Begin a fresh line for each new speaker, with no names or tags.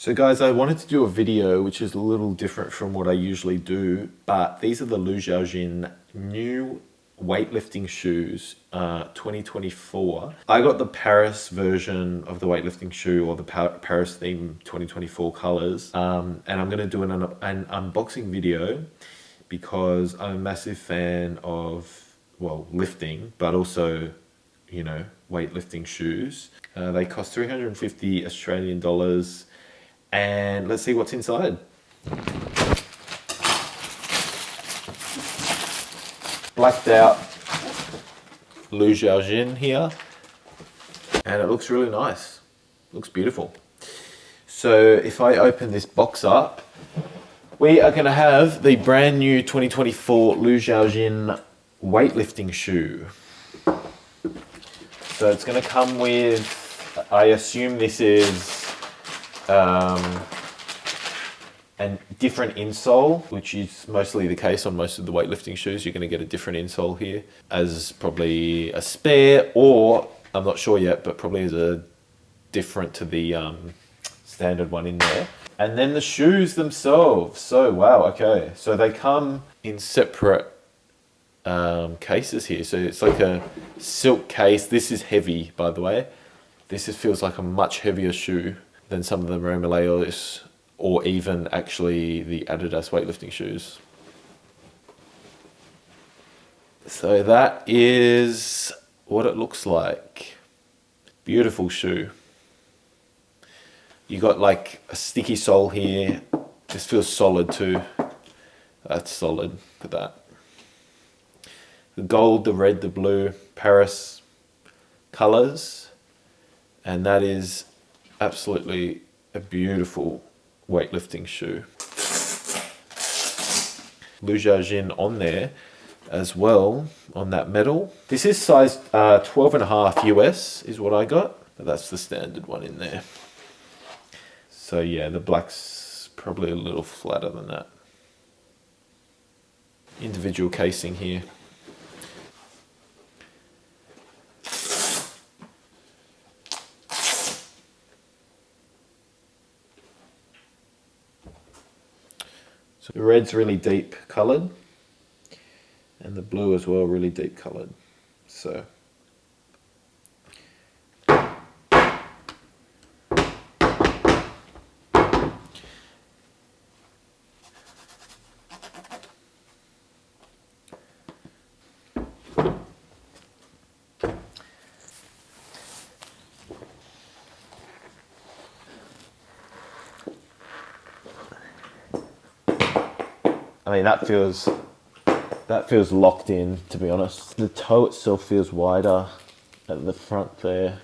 So guys, I wanted to do a video which is a little different from what I usually do, but these are the LUXIAOJUN new weightlifting shoes 2024. I got the Paris version of the weightlifting shoe, or the Paris theme 2024 colors, and I'm going to do an unboxing video because I'm a massive fan of, well, lifting, but also, you know, weightlifting shoes. They cost 350 Australian dollars. And let's see what's inside. Blacked out LUXIAOJUN here. And it looks really nice. Looks beautiful. So if I open this box up, we are going to have the brand new 2024 LUXIAOJUN weightlifting shoe. So it's going to come with, I assume this is and different insole, which is mostly the case on most of the weightlifting shoes. You're going to get a different insole here as probably a spare, or I'm not sure yet, but probably as a different to the standard one in there. And then the shoes themselves. So wow, okay, so they come in separate cases here. So it's like a silk case. This is heavy, by the way. This feels like a much heavier shoe than some of the Romaleos, or even actually the Adidas weightlifting shoes. So that is what it looks like. Beautiful shoe. You got like a sticky sole here. This feels solid too. That's solid. Look at that. The gold, the red, the blue, Paris colors. And that is absolutely a beautiful weightlifting shoe. LUXIAOJUN on there as well, on that metal. This is size 12.5 US is what I got, but that's the standard one in there. So yeah, the black's probably a little flatter than that. Individual casing here. So the red's really deep coloured, and the blue as well, really deep coloured. So I mean, that feels locked in, to be honest. The toe itself feels wider at the front there.